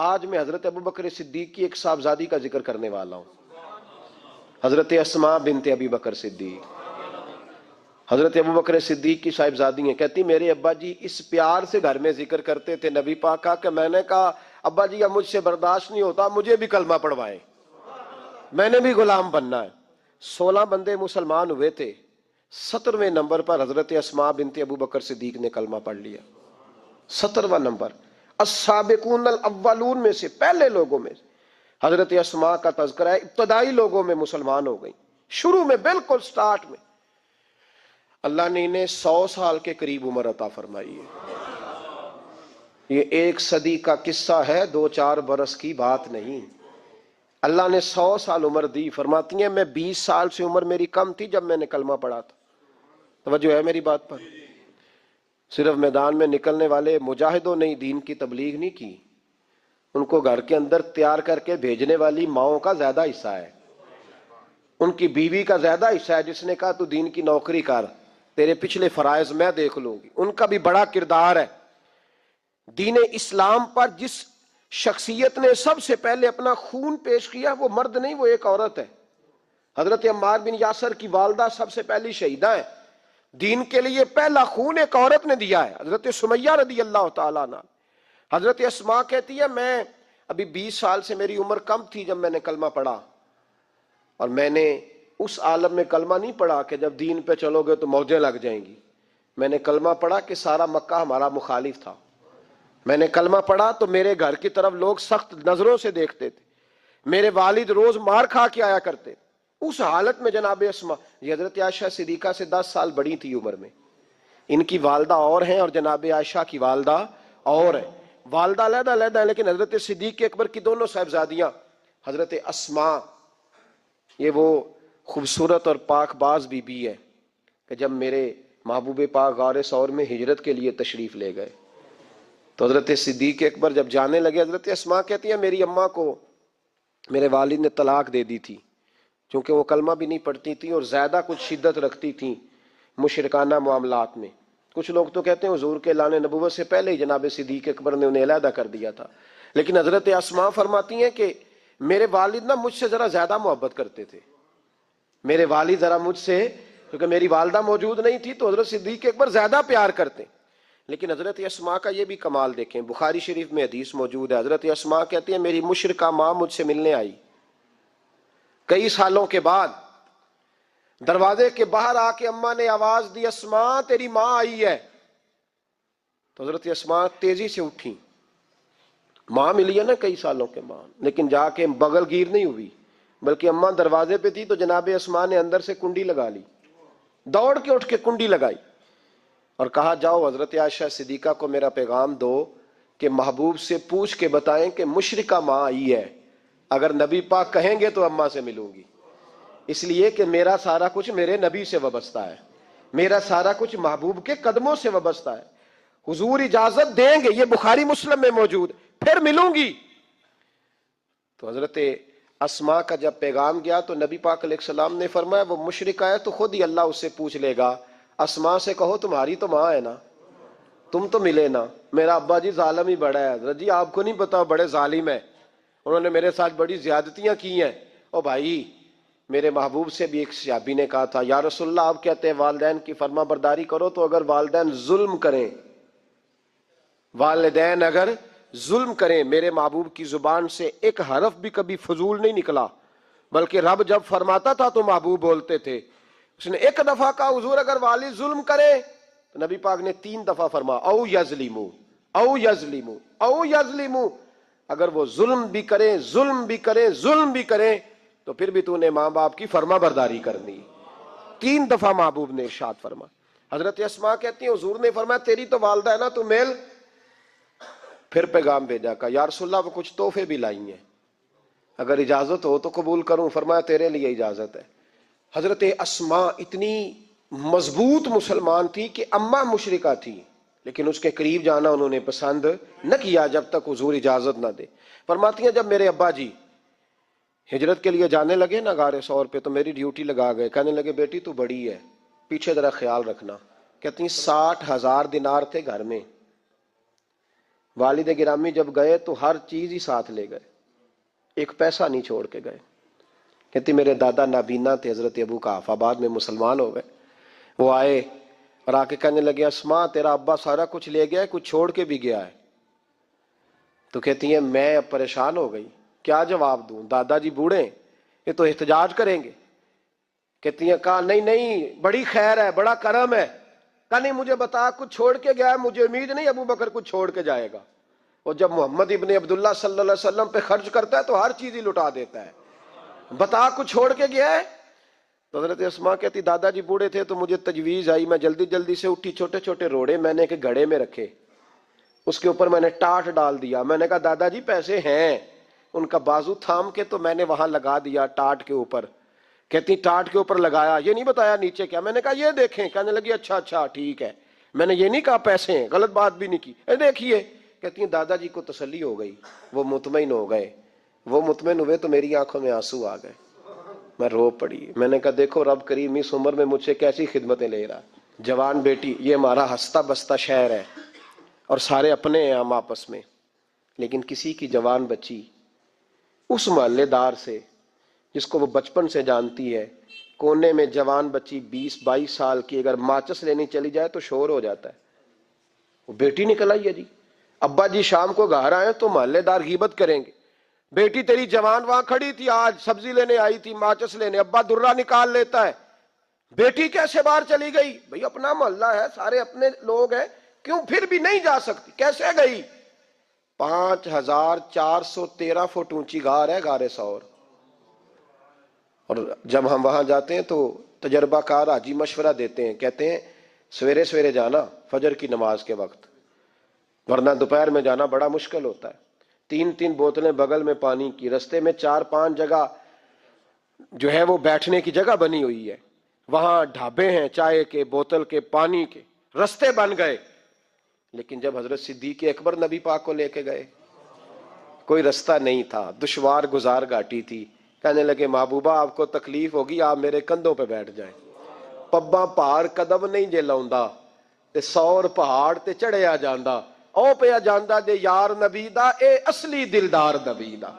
آج میں حضرت ابو بکر صدیق کی ایک صاحبزادی کا ذکر کرنے والا ہوں، حضرت اسماء بنت ابی بکر صدیق۔ حضرت ابو بکر صدیق کی صاحبزادی ہیں، کہتی میرے ابا جی اس پیار سے گھر میں ذکر کرتے تھے نبی پاک کا کہ میں نے کہا ابا جی اب مجھ سے برداشت نہیں ہوتا، مجھے بھی کلمہ پڑھوائیں، میں نے بھی غلام بننا ہے۔ 16 بندے مسلمان ہوئے تھے، 17ویں نمبر پر حضرت اسماء بنت ابو بکر صدیق نے کلمہ پڑھ لیا۔ 17واں نمبر، السابقون الاولون میں سے، پہلے لوگوں میں حضرت اسماء کا تذکرہ ہے، ابتدائی لوگوں میں مسلمان ہو گئی، شروع میں بالکل سٹارٹ میں۔ اللہ نے انہیں 100 سال کے قریب عمر عطا فرمائی ہے۔ یہ 1 صدی کا قصہ ہے، 2-4 برس کی بات نہیں۔ اللہ نے 100 سال عمر دی۔ فرماتی ہیں میں 20 سال سے عمر میری کم تھی جب میں نے کلمہ پڑھا تھا۔ توجہ ہے میری بات پر؟ صرف میدان میں نکلنے والے مجاہدوں نے دین کی تبلیغ نہیں کی، ان کو گھر کے اندر تیار کر کے بھیجنے والی ماؤں کا زیادہ حصہ ہے، ان کی بیوی کا زیادہ حصہ ہے، جس نے کہا تو دین کی نوکری کر، تیرے پچھلے فرائض میں دیکھ لوں گی، ان کا بھی بڑا کردار ہے۔ دین اسلام پر جس شخصیت نے سب سے پہلے اپنا خون پیش کیا وہ مرد نہیں، وہ ایک عورت ہے۔ حضرت عمار بن یاسر کی والدہ سب سے پہلی شہیدہ ہے۔ دین کے لیے پہلا خون ایک عورت نے دیا ہے، حضرت سمیہ رضی اللہ تعالیٰ عنہ۔ حضرت اسماء کہتی ہے میں ابھی 20 سال سے میری عمر کم تھی جب میں نے کلمہ پڑھا، اور میں نے اس عالم میں کلمہ نہیں پڑھا کہ جب دین پہ چلو گے تو موجیں لگ جائیں گی۔ میں نے کلمہ پڑھا کہ سارا مکہ ہمارا مخالف تھا، میں نے کلمہ پڑھا تو میرے گھر کی طرف لوگ سخت نظروں سے دیکھتے تھے، میرے والد روز مار کھا کے آیا کرتے۔ اس حالت میں جناب اسماء، یہ حضرت عائشہ صدیقہ سے 10 سال بڑی تھی عمر میں، ان کی والدہ اور ہیں اور جناب عائشہ کی والدہ اور ہیں، والدہ علیحدہ علیحدہ ہیں، لیکن حضرت صدیق اکبر کی دونوں صاحبزادیاں حضرت اسماء، یہ وہ خوبصورت اور پاک باز بی بی ہے کہ جب میرے محبوب پاک غار ثور میں ہجرت کے لیے تشریف لے گئے تو حضرت صدیق اکبر جب جانے لگے، حضرت اسماء کہتی ہیں میری اماں کو میرے والد نے طلاق دے دی تھی، چونکہ وہ کلمہ بھی نہیں پڑھتی تھیں اور زیادہ کچھ شدت رکھتی تھیں مشرکانہ معاملات میں۔ کچھ لوگ تو کہتے ہیں حضور کے اعلان نبوت سے پہلے ہی جناب صدیق اکبر نے انہیں علیحدہ کر دیا تھا، لیکن حضرت اسماء فرماتی ہیں کہ میرے والد نا مجھ سے ذرا زیادہ محبت کرتے تھے، میرے والد ذرا مجھ سے، کیونکہ میری والدہ موجود نہیں تھی تو حضرت صدیق اکبر زیادہ پیار کرتے۔ لیکن حضرت اسماء کا یہ بھی کمال دیکھیں، بخاری شریف میں حدیث موجود ہے، حضرت اسماء کہتی ہیں میری مشرکہ ماں مجھ سے ملنے آئی کئی سالوں کے بعد، دروازے کے باہر آ کے اماں نے آواز دی اسماء تیری ماں آئی ہے، تو حضرت اسماء تیزی سے اٹھی، ماں ملی ہے نا کئی سالوں کے بعد، لیکن جا کے بغل گیر نہیں ہوئی، بلکہ اماں دروازے پہ تھی تو جناب اسماء نے اندر سے کنڈی لگا لی، دوڑ کے اٹھ کے کنڈی لگائی اور کہا جاؤ حضرت عائشہ صدیقہ کو میرا پیغام دو کہ محبوب سے پوچھ کے بتائیں کہ مشرکہ ماں آئی ہے، اگر نبی پاک کہیں گے تو اماں سے ملوں گی، اس لیے کہ میرا سارا کچھ میرے نبی سے وابستہ ہے، میرا سارا کچھ محبوب کے قدموں سے وابستہ ہے، حضور اجازت دیں گے، یہ بخاری مسلم میں موجود، پھر ملوں گی۔ تو حضرت اسماء کا جب پیغام گیا تو نبی پاک علیہ السلام نے فرمایا وہ مشرکہ ہے تو خود ہی اللہ اس سے پوچھ لے گا، اسماء سے کہو تمہاری تو ماں ہے نا، تم تو ملے نا، میرا ابا جی ظالم ہی بڑا ہے، حضرت جی آپ کو نہیں پتا بڑے ظالم ہیں، انہوں نے میرے ساتھ بڑی زیادتیاں کی ہیں۔ او بھائی، میرے محبوب سے بھی ایک صحابی نے کہا تھا یا رسول اللہ آپ کہتے ہیں والدین کی فرما برداری کرو، تو اگر والدین ظلم کریں، والدین اگر ظلم کریں، میرے محبوب کی زبان سے ایک حرف بھی کبھی فضول نہیں نکلا، بلکہ رب جب فرماتا تھا تو محبوب بولتے تھے۔ اس نے ایک دفعہ کہا حضور اگر والد ظلم کرے، تو نبی پاک نے 3 دفعہ فرما او یظلمو او یظلمو او یظلمو، اگر وہ ظلم بھی کریں ظلم بھی کریں ظلم بھی کریں تو پھر بھی تو نے ماں باپ کی فرما برداری کرنی۔ 3 دفعہ محبوب نے ارشاد فرما۔ حضرت اسماء کہتی ہیں حضور نے فرمایا تیری تو والدہ ہے نا تو میل، پھر پیغام بھیجا، کہا یا رسول اللہ وہ کچھ تحفے بھی لائی ہیں، اگر اجازت ہو تو قبول کروں، فرمایا تیرے لیے اجازت ہے۔ حضرت اسماء اتنی مضبوط مسلمان تھی کہ اماں مشرکہ تھی، لیکن اس کے قریب جانا انہوں نے پسند نہ کیا جب تک حضور اجازت نہ دے۔ فرماتی ہیں جب میرے ابا جی ہجرت کے لیے جانے لگے نا غار ثور پہ تو میری ڈیوٹی لگا گئے، کہنے لگے بیٹی تو بڑی ہے، پیچھے ذرا خیال رکھنا۔ کہتی ہیں 60,000 دینار تھے گھر میں، والد گرامی جب گئے تو ہر چیز ہی ساتھ لے گئے، ایک پیسہ نہیں چھوڑ کے گئے۔ کہتی میرے دادا نابینا تھے حضرت ابو قحافہ، بعد میں مسلمان ہو گئے۔ وہ آئے اور آ کے کہنے لگے اسماء تیرا ابا سارا کچھ لے گیا ہے، کچھ چھوڑ کے بھی گیا ہے۔ تو کہتی ہیں میں اب پریشان ہو گئی، کیا جواب دوں، دادا جی بوڑھے ہیں، یہ تو احتجاج کریں گے۔ کہتی ہیں کہا نہیں نہیں بڑی خیر ہے، بڑا کرم ہے۔ کہا نہیں مجھے بتا کچھ چھوڑ کے گیا ہے، مجھے امید نہیں ابو بکر کچھ چھوڑ کے جائے گا۔ اور جب محمد ابن عبداللہ صلی اللہ علیہ وسلم پہ خرچ کرتا ہے تو ہر چیز ہی لٹا دیتا ہے، بتا کچھ چھوڑ کے گیا ہے؟ تو حضرت اسماء کہتی دادا جی بوڑھے تھے تو مجھے تجویز آئی، میں جلدی جلدی سے اٹھی، چھوٹے چھوٹے روڑے میں نے ایک گھڑے میں رکھے، اس کے اوپر میں نے ٹاٹ ڈال دیا۔ میں نے کہا دادا جی پیسے ہیں، ان کا بازو تھام کے تو میں نے وہاں لگا دیا ٹاٹ کے اوپر۔ کہتی ٹاٹ کے اوپر لگایا، یہ نہیں بتایا نیچے کیا۔ میں نے کہا یہ دیکھیں۔ کہنے لگی اچھا اچھا ٹھیک ہے، میں نے یہ نہیں کہا پیسے ہیں، غلط بات بھی نہیں کی، اے دیکھیے۔ کہتی ہیں دادا جی کو تسلی ہو گئی، وہ مطمئن ہو گئے۔ وہ مطمئن ہوئے تو میری آنکھوں میں آنسو آ گئے، میں رو پڑی۔ میں نے کہا دیکھو رب کریم اس عمر میں مجھ سے کیسی خدمتیں لے رہا۔ جوان بیٹی، یہ ہمارا ہنستا بستا شہر ہے اور سارے اپنے ہیں ہم آپس میں، لیکن کسی کی جوان بچی اس محلے دار سے جس کو وہ بچپن سے جانتی ہے، کونے میں جوان بچی 20-22 سال کی اگر ماچس لینی چلی جائے تو شور ہو جاتا ہے، وہ بیٹی نکل آئی ہے جی، ابا جی شام کو گھر آئے تو محلے دار غیبت کریں گے، بیٹی تیری جوان وہاں کھڑی تھی آج سبزی لینے آئی تھی ماچس لینے، ابا درا نکال لیتا ہے، بیٹی کیسے باہر چلی گئی؟ بھئی اپنا محلہ ہے، سارے اپنے لوگ ہیں، کیوں پھر بھی نہیں جا سکتی؟ کیسے گئی؟ 5413 فٹ اونچی غار ہے، غار ثور۔ اور جب ہم وہاں جاتے ہیں تو تجربہ کار حاجی مشورہ دیتے ہیں، کہتے ہیں سویرے سویرے جانا فجر کی نماز کے وقت، ورنہ دوپہر میں جانا بڑا مشکل ہوتا ہے۔ 3 بوتلیں بغل میں پانی کی، رستے میں 4-5 جگہ جو ہے وہ بیٹھنے کی جگہ بنی ہوئی ہے، وہاں ڈھابے ہیں چائے کے، بوتل کے، پانی کے، رستے بن گئے۔ لیکن جب حضرت صدیق اکبر نبی پاک کو لے کے گئے کوئی رستہ نہیں تھا، دشوار گزار گھاٹی تھی۔ کہنے لگے محبوبہ آپ کو تکلیف ہوگی، آپ میرے کندھوں پہ بیٹھ جائیں، پبا پہاڑ قدم نہیں جے لاؤندا تے 100 پہاڑ تے چڑھیا جاندا، او پیا جاندا جے یار نبی دا، اے اصلی دلدار نبی دا۔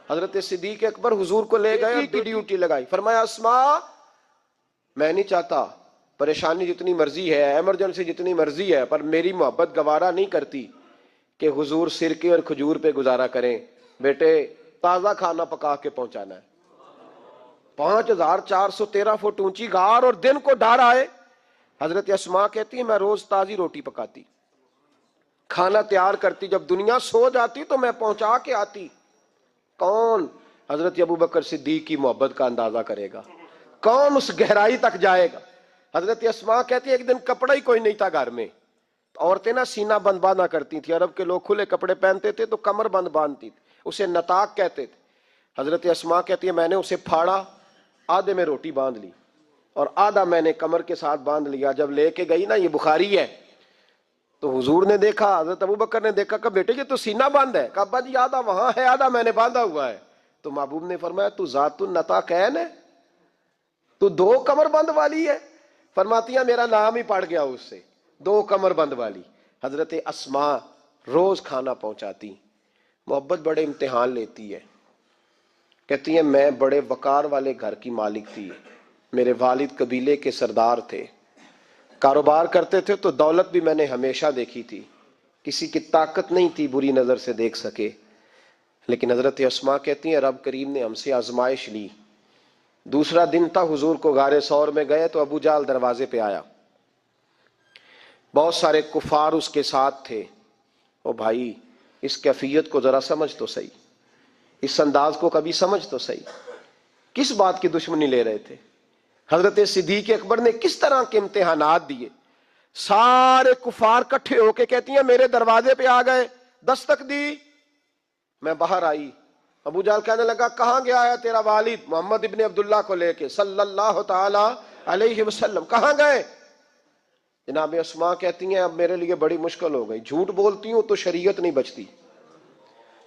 حضرت صدیق اکبر حضور کو لے گئے، ڈیوٹی لگائی، فرمایا اسماء میں نہیں چاہتا، پریشانی جتنی مرضی ہے، ایمرجنسی جتنی مرضی ہے، پر میری محبت گوارا نہیں کرتی کہ حضور سرکے اور کھجور پہ گزارا کریں، بیٹے تازہ کھانا پکا کے پہنچانا ہے۔ 5413 فٹ اونچی غار اور دن کو ڈر آئے۔ حضرت اسماء کہتی ہے میں روز تازی روٹی پکاتی، کھانا تیار کرتی، جب دنیا سو جاتی تو میں پہنچا کے آتی۔ کون حضرت ابو بکر صدیق کی محبت کا اندازہ کرے گا؟ کون اس گہرائی تک جائے گا؟ حضرت اسماء کہتی ہے ایک دن کپڑا ہی کوئی نہیں تھا گھر میں، عورتیں نا سینہ بند باندھا کرتی تھی، عرب کے لوگ کھلے کپڑے پہنتے تھے تو کمر بند باندھتی تھی، اسے نتاق کہتے تھے۔ حضرت اسماء کہتی ہے میں نے اسے پھاڑا، آدھے میں روٹی باندھ لی اور آدھا میں نے کمر کے ساتھ باندھ لیا۔ جب لے کے گئی نا، یہ بخاری ہے، تو حضور نے دیکھا، حضرت ابو بکر نے دیکھا کہ بیٹے یہ تو سینہ بند ہے، کہا ابا جی آدھا وہاں ہے آدھا میں نے باندھا ہوا ہے۔ تو محبوب نے فرمایا تو ذات النطاقین ہے، تو 2 کمر بند والی ہے؟ فرماتی ہیں میرا نام ہی پڑ گیا اس سے، 2 کمر بند والی۔ حضرت اسماء روز کھانا پہنچاتی، محبت بڑے امتحان لیتی ہے۔ کہتی ہیں میں بڑے وقار والے گھر کی مالک تھی، میرے والد قبیلے کے سردار تھے، کاروبار کرتے تھے تو دولت بھی میں نے ہمیشہ دیکھی تھی، کسی کی طاقت نہیں تھی بری نظر سے دیکھ سکے۔ لیکن حضرت اسماء کہتی ہیں رب کریم نے ہم سے آزمائش لی۔ دوسرا دن تھا، حضور کو غار ثور میں گئے تو ابو جہل دروازے پہ آیا، بہت سارے کفار اس کے ساتھ تھے۔ او بھائی اس کیفیت کو ذرا سمجھ تو صحیح، اس انداز کو کبھی سمجھ تو صحیح، کس بات کی دشمنی لے رہے تھے؟ حضرت صدیق اکبر نے کس طرح کے امتحانات دیے؟ سارے کفار کٹھے ہو کے کہتی ہیں میرے دروازے پہ آ گئے، دستک دی، میں باہر آئی، ابو جہل کہنے لگا کہاں گیا ہے تیرا والد محمد ابن عبداللہ کو لے کے صلی اللہ تعالی علیہ وسلم، کہاں گئے؟ جناب اسماء کہتی ہیں اب میرے لیے بڑی مشکل ہو گئی، جھوٹ بولتی ہوں تو شریعت نہیں بچتی،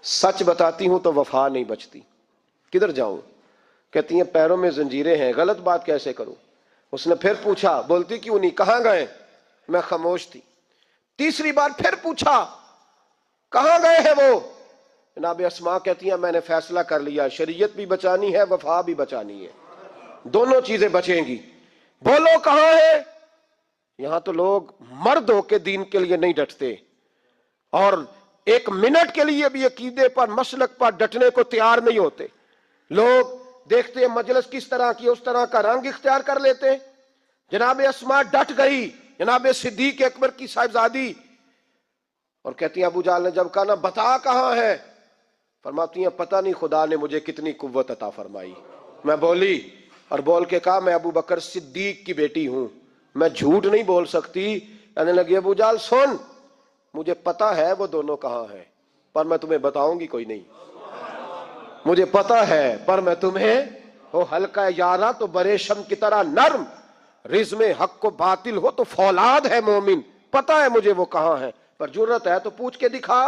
سچ بتاتی ہوں تو وفا نہیں بچتی، کدھر جاؤں؟ کہتی ہیں پیروں میں زنجیریں ہیں، غلط بات کیسے کروں؟ اس نے پھر پوچھا، بولتی کیوں نہیں، کہاں گئے؟ میں خاموش تھی۔ تیسری بار پھر پوچھا، کہاں گئے ہیں وہ؟ جناب اسما کہتی ہیں میں نے فیصلہ کر لیا، شریعت بھی بچانی ہے، وفا بھی بچانی ہے، دونوں چیزیں بچیں گی۔ بولو کہاں ہے؟ یہاں تو لوگ مرد ہو کے دین کے لیے نہیں ڈٹتے، اور ایک منٹ کے لیے بھی عقیدے پر مسلک پر ڈٹنے کو تیار نہیں ہوتے۔ لوگ دیکھتے ہیں مجلس کس طرح کی، اس طرح کا رنگ اختیار کر لیتے ہیں۔ جناب اسما ڈٹ گئی، جناب صدیق اکبر کی صاحبزادی، اور کہتی ہیں ابو جہل نے جب کہا نا بتا کہاں ہے، فرماتی ہیں پتہ نہیں خدا نے مجھے کتنی قوت عطا فرمائی، میں بولی اور بول کے کہا میں ابو بکر صدیق کی بیٹی ہوں، میں جھوٹ نہیں بول سکتی۔ کہنے لگی ابو جہل سن، مجھے پتا ہے وہ دونوں کہاں ہیں، پر میں تمہیں بتاؤں گی کوئی نہیں، مجھے پتا ہے پر میں تمہیں، وہ ہلکا یارا تو برے شم کی طرح نرم، رزم حق کو باطل ہو تو فولاد ہے مومن، پتا ہے مجھے وہ کہاں ہے، پر جرت ہے تو پوچھ کے دکھا۔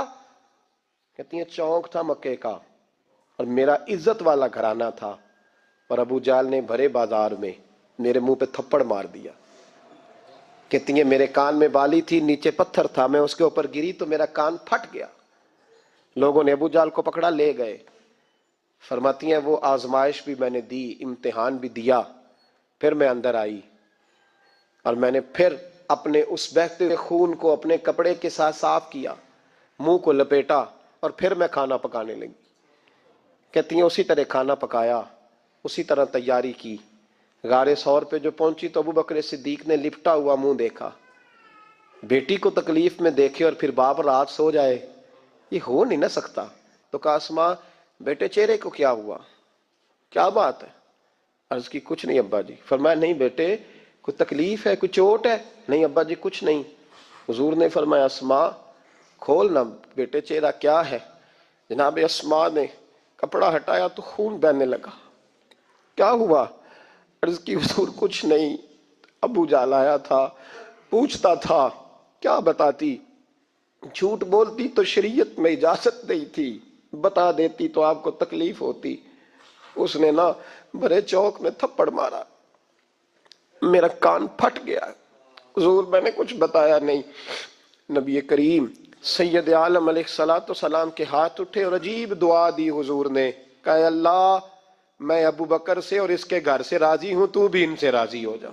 کہتی ہیں چونک تھا مکے کا اور میرا عزت والا گھرانہ تھا، اور ابو جہل نے بھرے بازار میں میرے منہ پہ تھپڑ مار دیا۔ کہتی ہیں میرے کان میں بالی تھی، نیچے پتھر تھا، میں اس کے اوپر گری تو میرا کان پھٹ گیا، لوگوں نے ابو جہل کو پکڑا لے گئے۔ فرماتی ہیں وہ آزمائش بھی میں نے دی، امتحان بھی دیا، پھر میں اندر آئی اور میں نے پھر اپنے اس بہتے ہوئے خون کو اپنے کپڑے کے ساتھ صاف کیا، منہ کو لپیٹا، اور پھر میں کھانا پکانے لگی۔ کہتی ہیں اسی طرح کھانا پکایا، اسی طرح تیاری کی۔ غار ثور پہ جو پہنچی تو ابو بکر صدیق نے لپٹا ہوا منہ دیکھا۔ بیٹی کو تکلیف میں دیکھے اور پھر باپ رات سو جائے، یہ ہو نہیں نہ سکتا۔ تو کہا اسما بیٹے چہرے کو کیا ہوا، کیا بات ہے؟ عرض کی کچھ نہیں ابا جی۔ فرمایا نہیں بیٹے کوئی تکلیف ہے، کوئی چوٹ ہے؟ نہیں ابا جی کچھ نہیں۔ حضور نے فرمایا اسما کھول نہ بیٹے چہرہ کیا ہے۔ جناب اسما نے کپڑا ہٹایا تو خون بہنے لگا۔ کیا ہوا؟ عرض کی حضور کچھ نہیں، ابو جہل آیا تھا، پوچھتا تھا، کیا بتاتی؟ جھوٹ بولتی تو شریعت میں اجازت نہیں تھی، بتا دیتی تو آپ کو تکلیف ہوتی۔ اس نے نا بڑے چوک میں تھپڑ مارا، میرا کان پھٹ گیا۔ حضور میں نے کچھ بتایا نہیں۔ نبی کریم سید عالم علیہ الصلوۃ والسلام کے ہاتھ اٹھے اور عجیب دعا دی حضور نے، کہا اللہ میں ابو بکر سے اور اس کے گھر سے راضی ہوں، تو بھی ان سے راضی ہو جا۔